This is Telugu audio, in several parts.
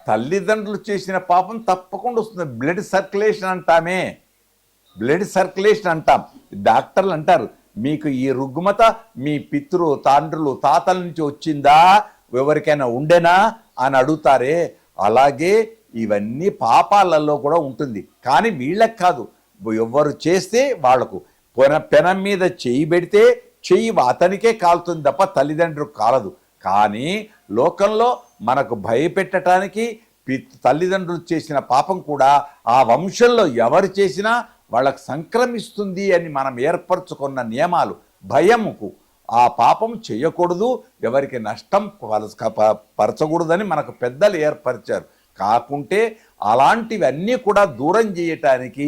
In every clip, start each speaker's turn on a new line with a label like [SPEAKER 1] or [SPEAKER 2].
[SPEAKER 1] తల్లిదండ్రులు చేసిన పాపం తప్పకుండా వస్తుంది. బ్లడ్ సర్క్యులేషన్ అంటామే, బ్లడ్ సర్క్యులేషన్ అంటాం. డాక్టర్లు అంటారు మీకు ఈ రుగ్మత మీ తండ్రులు తాతల నుంచి వచ్చిందా, ఎవరికైనా ఉండేనా అని అడుగుతారే, అలాగే ఇవన్నీ పాపాలలో కూడా ఉంటుంది. కానీ వీళ్ళకి కాదు, ఎవరు చేస్తే వాళ్లకు పెనం మీద చెయ్యి పెడితే చెయ్యి అతనికే కాలుతుంది తప్ప తల్లిదండ్రులకు కాలదు. కానీ లోకంలో మనకు భయపెట్టడానికి తల్లిదండ్రులు చేసిన పాపం కూడా ఆ వంశంలో ఎవరు చేసినా వాళ్ళకు సంక్రమిస్తుంది అని మనం ఏర్పరచుకున్న నియమాలు. భయముకు ఆ పాపం చేయకూడదు, ఎవరికి నష్టం పరచకూడదని మనకు పెద్దలు ఏర్పరిచారు. కాకుంటే అలాంటివన్నీ కూడా దూరం చేయటానికి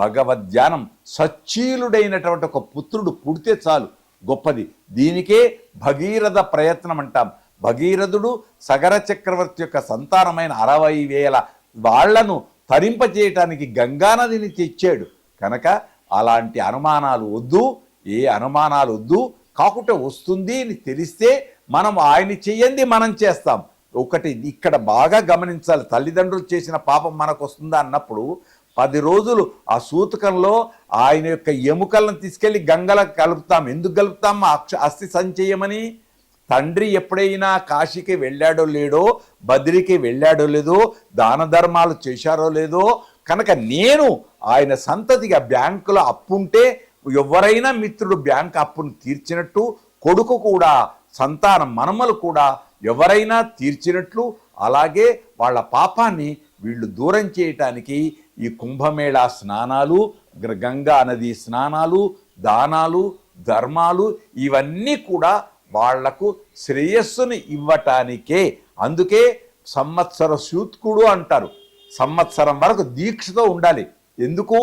[SPEAKER 1] భగవద్ధ్యానం, సచ్చీలుడైనటువంటి ఒక పుత్రుడు పుడితే చాలు, గొప్పది. దీనికే భగీరథ ప్రయత్నం అంటాం. భగీరథుడు సగర చక్రవర్తి యొక్క సంతానమైన 60,000 వాళ్లను తరింపజేయటానికి గంగానదిని తెచ్చాడు. కనుక అలాంటి అనుమానాలు వద్దు, ఏ అనుమానాలు వద్దు. కాకుంటే వస్తుంది అని తెలిస్తే మనం ఆయన చెయ్యంది మనం చేస్తాం. ఒకటి ఇక్కడ బాగా గమనించాలి, తల్లిదండ్రులు చేసిన పాపం మనకు వస్తుందా అన్నప్పుడు 10 రోజులు ఆ సూతకంలో ఆయన యొక్క ఎముకలను తీసుకెళ్లి గంగలకు కలుపుతాం. ఎందుకు కలుపుతాం? అస్థి సంచయమని. తండ్రి ఎప్పుడైనా కాశీకి వెళ్ళాడో లేడో, బద్రికి వెళ్ళాడో లేదో, దాన ధర్మాలు చేశారో లేదో, కనుక నేను ఆయన సంతతిగా బ్యాంకులో అప్పుంటే ఎవరైనా మిత్రుడు బ్యాంక్ అప్పును తీర్చినట్టు, కొడుకు కూడా సంతానం మనమలు కూడా ఎవరైనా తీర్చినట్లు, అలాగే వాళ్ళ పాపాన్ని వీళ్ళు దూరం చేయటానికి ఈ కుంభమేళా స్నానాలు, గంగా నది స్నానాలు, దానాలు, ధర్మాలు ఇవన్నీ కూడా వాళ్లకు శ్రేయస్సుని ఇవ్వటానికే. అందుకే సంవత్సర సూత్కుడు అంటారు. సంవత్సరం వరకు దీక్షతో ఉండాలి. ఎందుకు?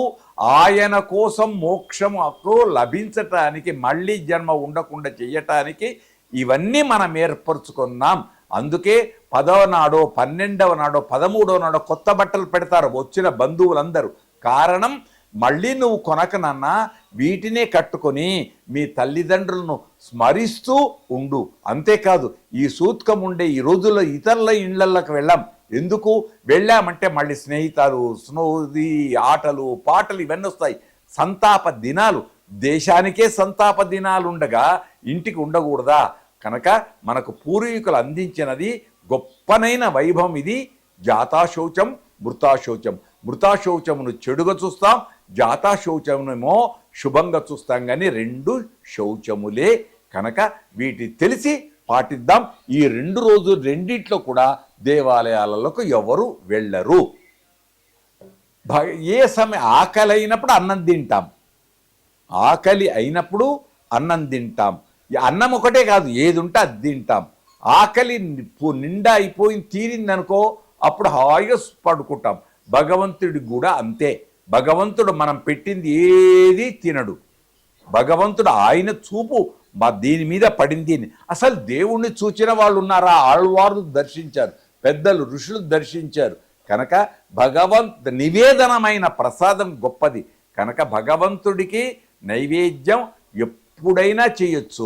[SPEAKER 1] ఆయన కోసం మోక్షముకు లభించటానికి, మళ్ళీ జన్మ ఉండకుండా చెయ్యటానికి ఇవన్నీ మనం ఏర్పరచుకున్నాం. అందుకే 10వ నాడో, 12వ నాడో, 13వ నాడో కొత్త బట్టలు పెడతారు వచ్చిన బంధువులందరూ. కారణం, మళ్ళీ నువ్వు కొనకనన్నా వీటినే కట్టుకొని మీ తల్లిదండ్రులను స్మరిస్తూ ఉండు. అంతేకాదు, ఈ సూత్కం ఉండే ఈ రోజుల్లో ఇతరుల ఇళ్లకి వెళ్ళాం. ఎందుకు వెళ్ళామంటే మళ్ళీ స్నేహితులు, స్నోది, ఆటలు, పాటలు ఇవన్నీ వస్తాయి. సంతాప దినాలు, దేశానికే సంతాప దినాలు ఉండగా ఇంటికి ఉండకూడదా? కనుక మనకు పూర్వీకులు అందించినది గొప్పనైన వైభవం ఇది. జాతాశౌచం, మృతాశౌచం. మృతాశౌచమును చెడుగా చూస్తాం, జాతాశౌచమునేమో శుభంగా చూస్తాం. కానీ 2 శౌచములే. కనుక వీటి తెలిసి పాటిద్దాం. ఈ 2 రోజులు రెండిట్లో కూడా దేవాలయాలకు ఎవరు వెళ్ళరు. ఏ సమయం ఆకలి అయినప్పుడు అన్నం తింటాం, ఆకలి అయినప్పుడు అన్నం తింటాం. అన్నం ఒకటే కాదు, ఏది ఉంటే అది తింటాం. ఆకలి నిండా అయిపోయి తీరిందనుకో, అప్పుడు హాయిగా పడుకుంటాం. భగవంతుడికి కూడా అంతే. భగవంతుడు మనం పెట్టింది ఏది తినడు. భగవంతుడు ఆయన చూపు దీని మీద పడింది. అసలు దేవుణ్ణి చూచిన వాళ్ళు ఉన్నారా? ఆళ్వార్లు దర్శించారు, పెద్దలు ఋషులు దర్శించారు. కనుక నివేదనమైన ప్రసాదం గొప్పది. కనుక భగవంతుడికి నైవేద్యం ఎప్పుడైనా చేయొచ్చు,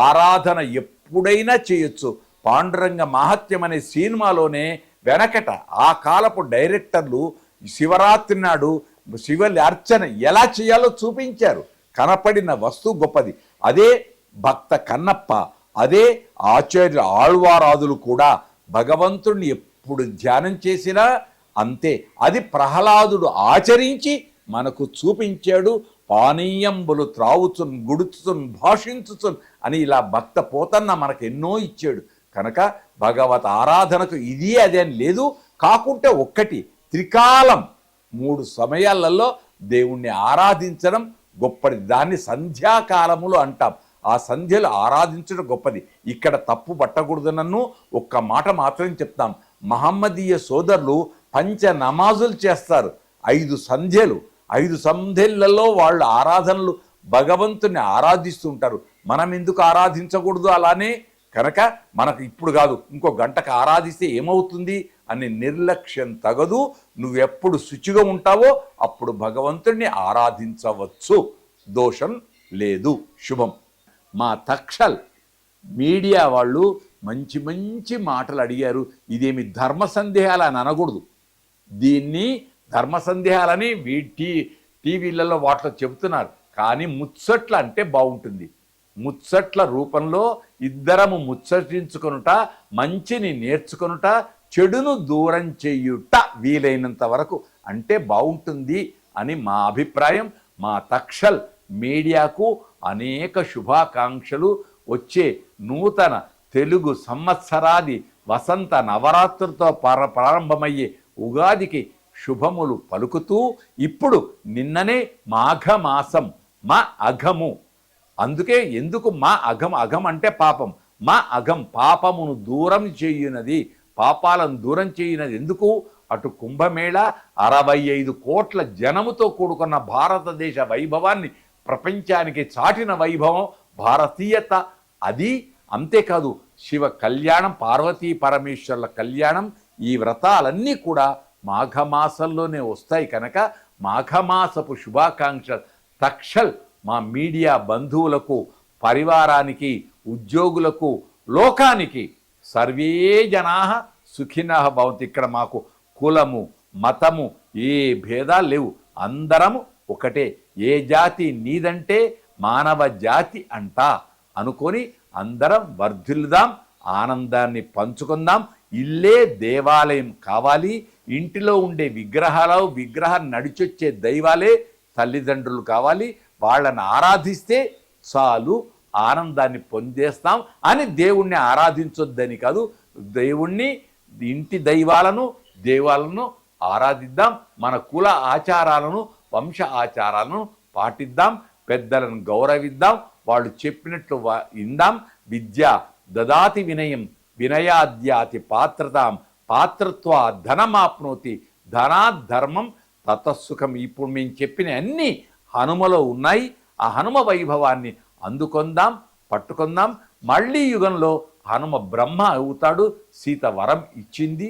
[SPEAKER 1] ఆరాధన ఎప్పుడైనా చేయొచ్చు. పాండురంగ మహాత్మ్యం అనే సినిమాలోనే వెనకట ఆ కాలపు డైరెక్టర్లు శివరాత్రి నాడు శివ అర్చన ఎలా చేయాలో చూపించారు. కనపడిన వస్తువు గొప్పది. అదే భక్త కన్నప్ప, అదే ఆచార్య ఆళ్వారాదులు కూడా భగవంతుడిని ఎప్పుడు ధ్యానం చేసినా అంతే. అది ప్రహ్లాదుడు ఆచరించి మనకు చూపించాడు. పానీయంబులు త్రావుచున్, గుడుచున్, భాషించుచున్ అని ఇలా భక్త పోతన్న మనకు ఎన్నో ఇచ్చాడు. కనుక భగవత్ ఆరాధనకు ఇది అదే అని లేదు. కాకుంటే ఒక్కటి, త్రికాలం 3 సమయాలలో దేవుణ్ణి ఆరాధించడం గొప్పది. దాన్ని సంధ్యాకాలములు అంటాం. ఆ సంధ్యలు ఆరాధించడం గొప్పది. ఇక్కడ తప్పు పట్టకూడదు. నన్ను ఒక్క మాట మాత్రం చెప్తాం. మహమ్మదీయ సోదరులు 5 నమాజులు చేస్తారు, 5 సంధ్యలు. 5 సంధ్యలలో వాళ్ళు ఆరాధనలు భగవంతుని ఆరాధిస్తుంటారు. మనం ఎందుకు ఆరాధించకూడదు అలానే? కనుక మనకు ఇప్పుడు కాదు, ఇంకో గంటకు ఆరాధిస్తే ఏమవుతుంది అని నిర్లక్ష్యం తగదు. నువ్వెప్పుడు శుచిగా ఉంటావో అప్పుడు భగవంతుడిని ఆరాధించవచ్చు, దోషం లేదు. శుభం. మా తక్షల్ మీడియా వాళ్ళు మంచి మంచి మాటలు అడిగారు. ఇదేమి ధర్మ సందేహాలు అని అనకూడదు. దీన్ని ధర్మ సందేహాలని టీవీలలో వాటిలో చెబుతున్నారు. కానీ ముచ్చట్ల అంటే బాగుంటుంది. ముచ్చట్ల రూపంలో ఇద్దరము ముచ్చటించుకొనుట, మంచిని నేర్చుకొనుట, చెడును దూరం చేయుట వీలైనంత వరకు అంటే బాగుంటుంది అని మా అభిప్రాయం. మా తక్షల్ మీడియాకు అనేక శుభాకాంక్షలు. వచ్చే నూతన తెలుగు సంవత్సరాది వసంత నవరాత్రులతో ప్రారంభమయ్యే ఉగాదికి శుభములు పలుకుతూ, ఇప్పుడు నిన్ననే మాఘమాసం, మా అఘము, అందుకే ఎందుకు మా అఘం, అఘం అంటే పాపం, మా అఘం పాపమును దూరం చేయునది, పాపాలను దూరం చేయునది. ఎందుకు? అటు కుంభమేళ 65 కోట్ల జనముతో కూడుకున్న భారతదేశ వైభవాన్ని ప్రపంచానికి చాటిన వైభవం భారతీయత. అది అంతేకాదు శివ కళ్యాణం, పార్వతీ పరమేశ్వరుల కళ్యాణం, ఈ వ్రతాలన్నీ కూడా మాఘమాసంలోనే వస్తాయి కనుక మాఘమాసపు శుభాకాంక్షలు తక్షల్ మా మీడియా బంధువులకు, పరివారానికి, ఉద్యోగులకు, లోకానికి. సర్వే జనా సుఖినః భవంతు. ఇక్కడ మాకు కులము మతము ఏ భేదాలు లేవు, అందరము ఒకటే. ఏ జాతి నీదంటే మానవ జాతి అంట అనుకొని అందరం వర్ధిల్లుదాం, ఆనందాన్ని పంచుకుందాం. ఇల్లే దేవాలయం కావాలి. ఇంటిలో ఉండే విగ్రహం నడిచొచ్చే దైవాలే తల్లిదండ్రులు కావాలి. వాళ్ళని ఆరాధిస్తే చాలు, ఆనందాన్ని పొందేస్తాం అని దేవుణ్ణి ఆరాధించొద్దని కాదు, దేవుణ్ణి, ఇంటి దేవాలను ఆరాధిద్దాం. మన కుల ఆచారాలను, వంశ ఆచారాలను పాటిద్దాం. పెద్దలను గౌరవిద్దాం, వాళ్ళు చెప్పినట్లు ఇందాం. విద్య దదాతి వినయం, వినయాద్యాతి పాత్రతాం, పాత్రత్వా ధనమాప్నోతి, ధనాత్ ధర్మం తతసుఖం. ఇప్పుడు మేము చెప్పిన అన్ని హనుమలో ఉన్నాయి. ఆ హనుమ వైభవాన్ని అందుకొందాం, పట్టుకుందాం. మళ్ళీ యుగంలో హనుమ బ్రహ్మ అవుతాడు, సీత వరం ఇచ్చింది.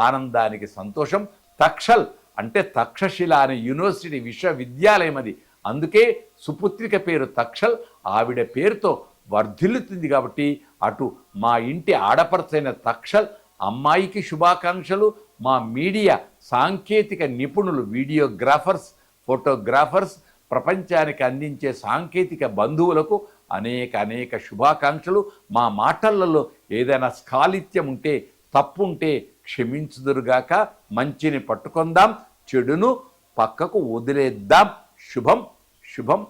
[SPEAKER 1] ఆనందానికి సంతోషం. తక్షల్ అంటే తక్షశిల అనే యూనివర్సిటీ, విశ్వవిద్యాలయం అది. అందుకే సుపుత్రిక పేరు తక్షల్, ఆవిడ పేరుతో వర్ధిల్లుతుంది. కాబట్టి అటు మా ఇంటి ఆడపడుచైన తక్షల్ అమ్మాయికి శుభాకాంక్షలు. మా మీడియా సాంకేతిక నిపుణులు, వీడియోగ్రాఫర్స్, ఫోటోగ్రాఫర్స్, ప్రపంచానికి అందించే సాంకేతిక బంధువులకు అనేక శుభాకాంక్షలు. మా మాటలలో ఏదైనా స్ఖాళిత్యం ఉంటే, తప్పుంటే క్షమించుదురుగాక. మంచిని పట్టుకుందాం, చెడును పక్కకు వదిలేద్దాం. శుభం శుభం.